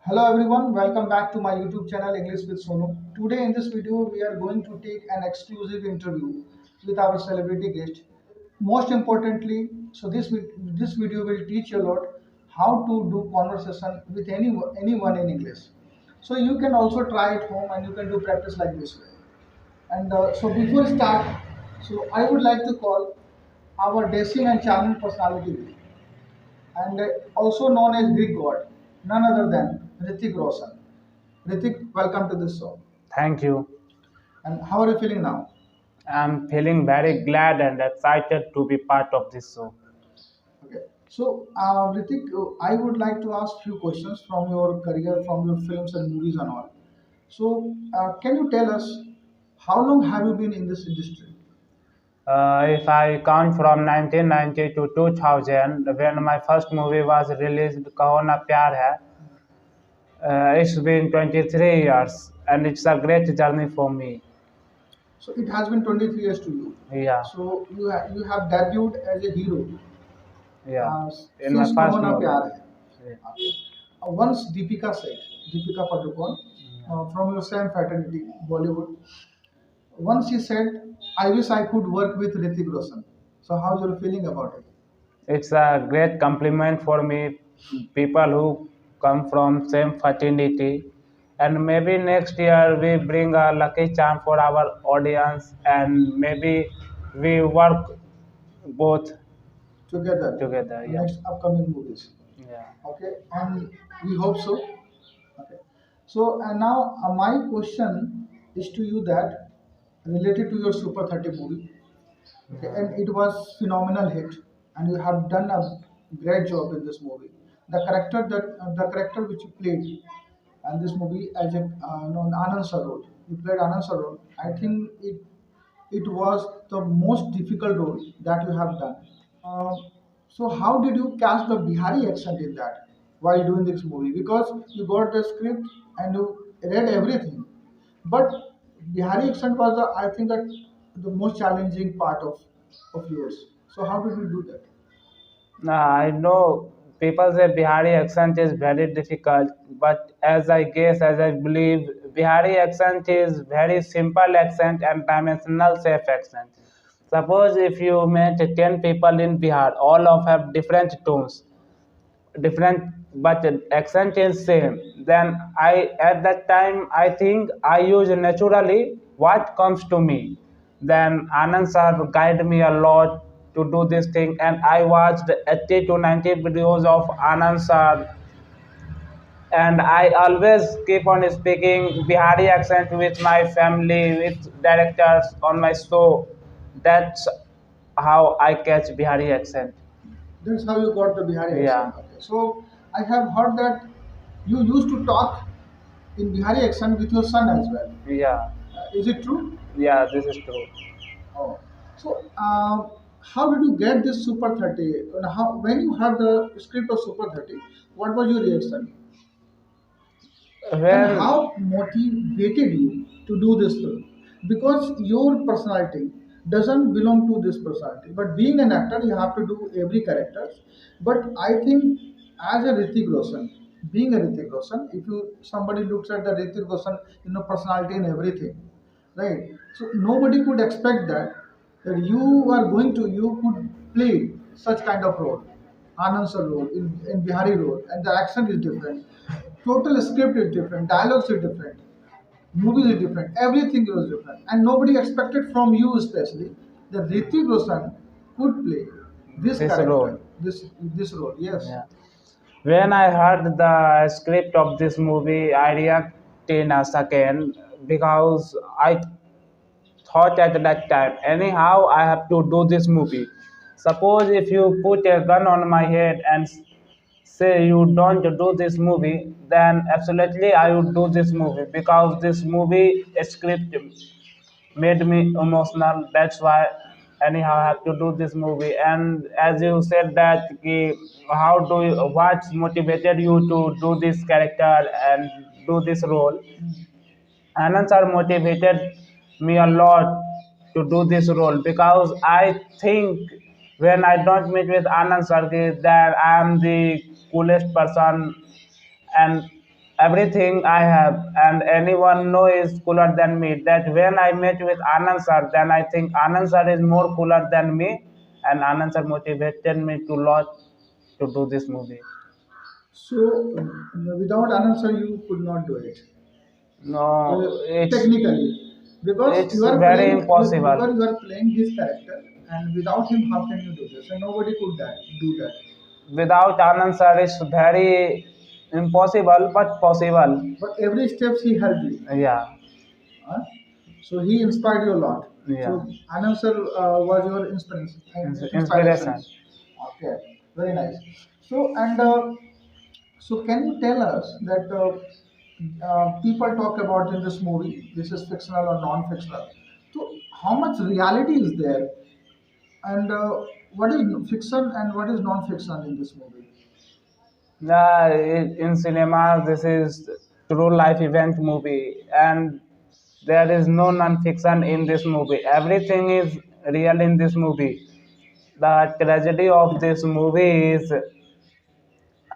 Hello everyone, welcome back to my YouTube channel English with Sonu. Today in this video we are going to take an exclusive interview with our celebrity guest. Most importantly, this video will teach you a lot how to do conversation with anyone in English. So you can also try at home and you can do practice like this way. And before start, I would like to call our dashing and charming personality and also known as Greek god, none other than Hrithik Roshan. Hrithik, welcome to this show. Thank you. And how are you feeling now? I'm feeling very glad and excited to be part of this show. Okay. Hrithik, I would like to ask few questions from your career, from your films and movies and all. Can you tell us how long have you been in this industry? If I count from 1990 to 2000, when my first movie was released, Kaho Na Pyar Hai, it's been 23 years and it's a great journey for me. So it has been 23 years to you. Yeah, So you have debuted as a hero yeah. In my since first Kaho Na movie. Pyar Hai. Yeah. Okay. Once Deepika Padukone, from your same fraternity, Bollywood, once she said, "I wish I could work with Hrithik Roshan." So how's your feeling about it? It's a great compliment for me, people who come from same fraternity. And maybe next year we bring a lucky charm for our audience, and maybe we work both Together, together. Yeah, next upcoming movies. yeah. Okay, and we hope so. Okay. And now my question is to you that related to your Super 30 movie. Okay, and it was phenomenal hit, and you have done a great job in this movie. The character which you played in this movie as a Anand Sir role, you played Anand Sir role. I think it was the most difficult role that you have done. Uh, so how did you cast the Bihari accent in that while doing this movie? Because you got the script and you read everything, but Bihari accent was I think that the most challenging part of yours. So how did you do that? I know people say Bihari accent is very difficult, but as I believe, Bihari accent is very simple accent and dimensional safe accent. Suppose if you met 10 people in Bihar, all of have different tones, different but accent is same. Then I at that time I think I use naturally what comes to me. Then Anand sir guide me a lot to do this thing, and I watched 80 to 90 videos of Anand sir, and I always keep on speaking Bihari accent with my family, with directors on my show. That's how I catch Bihari accent. That's how you got the Bihari Yeah, accent. Okay. So I have heard that you used to talk in Bihari accent with your son as well. yeah, Is it true? yeah. This is true. Oh, how did you get this Super 30? And how, when you heard the script of Super 30, what was your reaction? And When how motivated you to do this film? Because your personality doesn't belong to this personality. But being an actor, you have to do every character. But I think as a Hrithik Roshan, being a Hrithik Roshan, if you somebody looks at the Hrithik Roshan, personality and everything, right? So nobody could expect that you could play such kind of role, Anand sir role in Bihari role, and the accent is different, total script is different, dialogues are different, movies is different, everything was different, and nobody expected from you especially that Hrithik Roshan could play this this character, role, this role. Yes. yeah. When I heard the script of this movie, I reacted in a second because I thought at that time, anyhow, I have to do this movie. Suppose if you put a gun on my head and say you don't do this movie, then absolutely I would do this movie because this movie script made me emotional. That's why anyhow I have to do this movie. And as you said that how do you, what motivated you to do this character and do this role? Anand sir motivated me a lot to do this role because I think when I don't meet with Anand sir that I am the coolest person, and everything I have, and anyone know is cooler than me. That when I met with Anand sir, then I think Anand sir is more cooler than me, and Anand sir motivated me to lot to do this movie. So without an answer, you could not do it. No, Technically, because it's very because impossible. you are playing his character, and without him, how can you do this? And nobody could do that. Without Anand sir, it's very impossible but possible. But every steps he helped you. Yeah, Huh? So he inspired you a lot. yeah. So Anand sir was your inspiration. Inspiration. Inspirations. Okay, very nice. So so can you tell us that people talk about in this movie, this is fictional or non-fictional. So how much reality is there, and what is fiction and what is non-fiction in this movie? In cinema, this is true life event movie, and there is no non-fiction in this movie. Everything is real in this movie. The tragedy of this movie is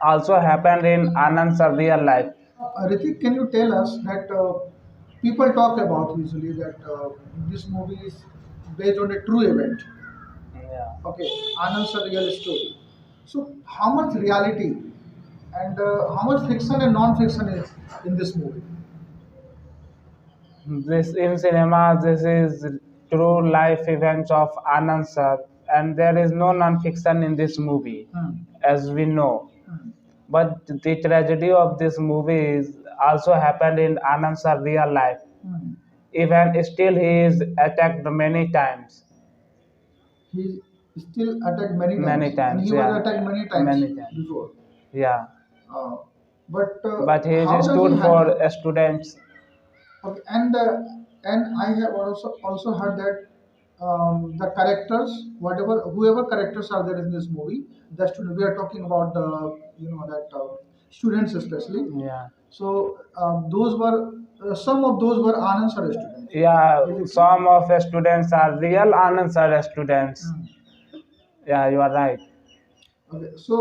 also happened in Anand's real life. Ritik, can you tell us that people talk about usually that this movie is based on a true event? Yeah. Okay, Anand's a real story. So, how much reality and how much fiction and non-fiction is in this movie? This in cinema, this is true life events of Anand sir, and there is no non-fiction in this movie, Hmm. as we know. Hmm. But the tragedy of this movie is also happened in Anand sir real life. Hmm. Even still, he is attacked many times. He still attacked Many and he times, was yeah, attacked many times many times, before. yeah. Uh, but But he how is does he stood for handle? students. Okay, and I have also heard that the characters, whatever whoever characters are there in this movie, the student we are talking about the that students especially. Yeah, So those were some of those were Anand sir students. yeah. Is it true? Some of the students are real Anand sir students. Hmm. Yeah, you are right. Okay, so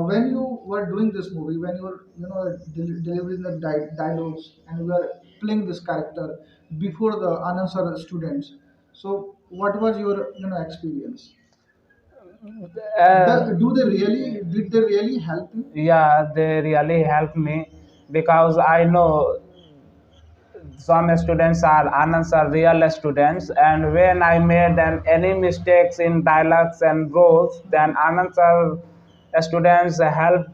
when you were doing this movie, when you were delivering the dialogues and you were playing this character before the Anand sir students, so what was your experience? Uh, Do they really did they really help you? yeah, they really helped me because I know some students are Anand's are real students, and when I made any mistakes in dialogues and roles, then Anand's are students help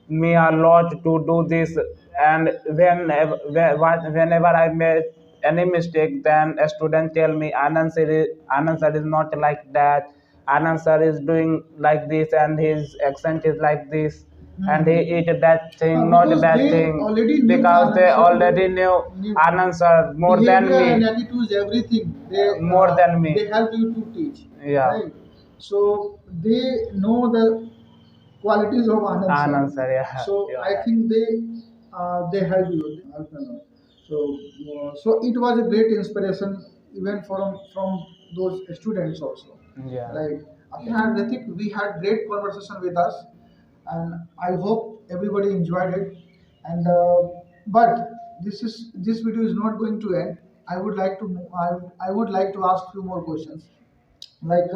me a lot to do this. And whenever I made any mistake, then a student tell me Anand sir is not like that. Anand sir is doing like this, and his accent is like this, and he Hmm. eat that thing, not Because that they thing, already knew because they Anand sir, already knew knew Anand sir more than behavior and me, attitudes, everything. more than They me. help you to teach, Yeah, right? So they know the qualities of Anand sir. Anand sir, yeah, So you're I right. think they help you. Help you know. So it was a great inspiration even from those students also, Yeah, right? Okay, and Ritik, we had great conversation with us, and I hope everybody enjoyed it. And but this video is not going to end. I would like to ask few more questions, like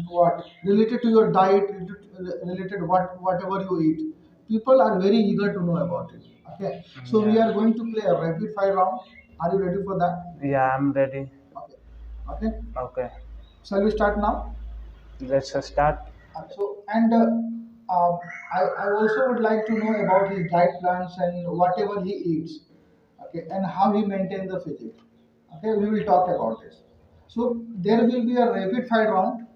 what related to your diet, related whatever you eat. People are very eager to know about it. Okay, so we yeah, are going to play a rapid fire round. Are you ready for that? yeah. I'm ready. Okay, okay. Okay, Shall we start now? let's start. So, and I also would like to know about his diet plans and whatever he eats, okay, and how he maintains the physique. Okay, we will talk about this. So there will be a rapid fire round,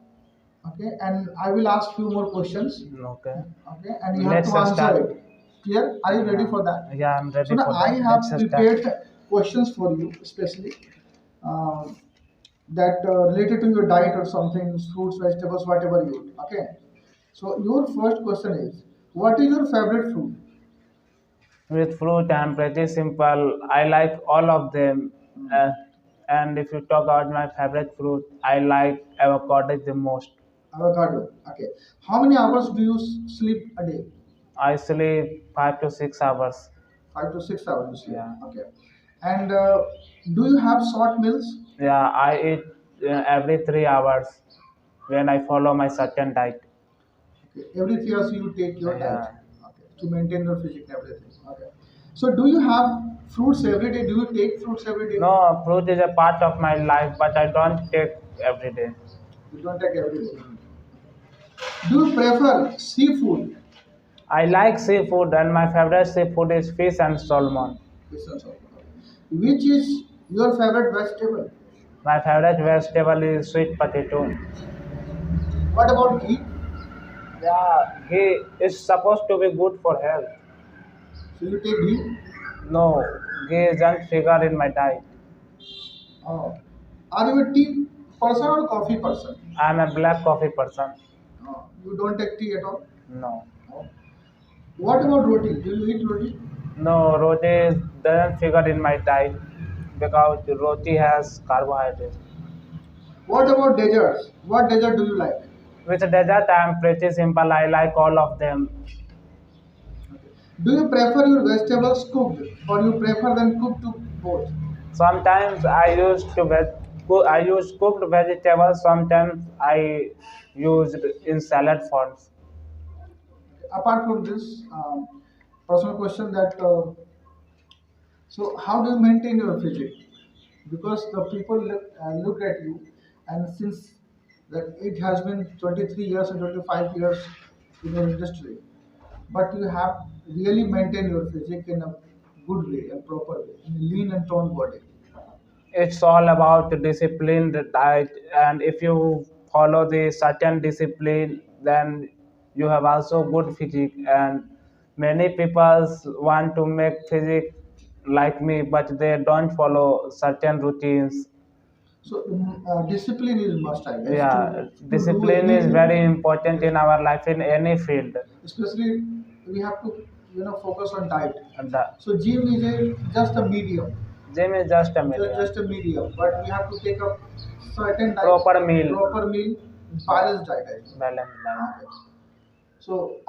okay, and I will ask few more questions, Okay, okay, and you have let's to answer start. it. Clear? Are you ready Yeah, for that? yeah. I'm So ready now for I that. have Let's start. prepared questions for you, especially um, that related to your diet or something, fruits, vegetables, whatever you eat. Okay. So your first question is, what is your favorite fruit? With fruit, I'm pretty simple. I like all of them. Uh, and if you talk about my favorite fruit, I like avocado the most. Avocado. Okay. How many hours do you sleep a day? I sleep 5 to 6 hours. 5 to 6 hours you sleep. Yeah. Okay. And do you have short meals? Yeah, I eat every 3 hours when I follow my certain diet. Okay. Every 3 hours you take your diet. Yeah. Okay. To maintain your physique and everything. Okay. So do you have fruits every day? Do you take fruits every day? No, fruit is a part of my life, but I don't take every day. You don't take every day. Do you prefer seafood? I like seafood, and my favorite seafood is fish and salmon. Fish and salmon. Okay. Which is your favorite vegetable? My favorite vegetable is sweet potato. What about ghee? Yeah, ghee is supposed to be good for health. So you take ghee? No, ghee isn't figure in my diet. Oh. Are you a tea person or coffee person? I'm a black coffee person. Oh. You don't take tea at all? No. Oh. What about roti? Do you eat roti? No, roti doesn't figure in my diet because roti has carbohydrate. What about desserts? What dessert do you like? With dessert, I'm pretty simple. I like all of them. Okay. Do you prefer your vegetables cooked or you prefer them cooked to both? Sometimes I use cooked vegetables. Sometimes I use it in salad forms. Apart from this, personal question that so how do you maintain your physique? Because the people look at you, and since that it has been 23 years and 25 years in your industry, but you have really maintained your physique in a good way, a proper way, in a lean and toned body. It's all about the disciplined diet, and if you follow the certain discipline, then you have also good physique. And many people want to make physique like me, but they don't follow certain routines. So discipline is must, I guess, Yeah, to do discipline is anything. very important in our life in any field. Especially we have to focus on diet. And So gym is just a medium, gym is just a medium. just a medium, but we have to take a certain diet, Proper meal, proper meal, balanced diet, I think. balanced life. Okay. So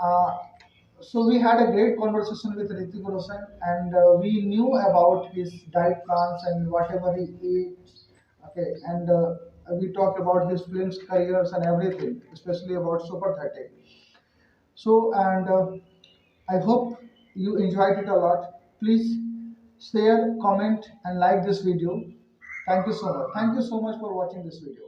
so we had a great conversation with Ritik Roshan, and we knew about his diet plans and whatever he eats. Okay, and we talked about his films careers and everything, especially about Super 30. So, and I hope you enjoyed it a lot. Please share, comment, and like this video. Thank you so much. Thank you so much for watching this video.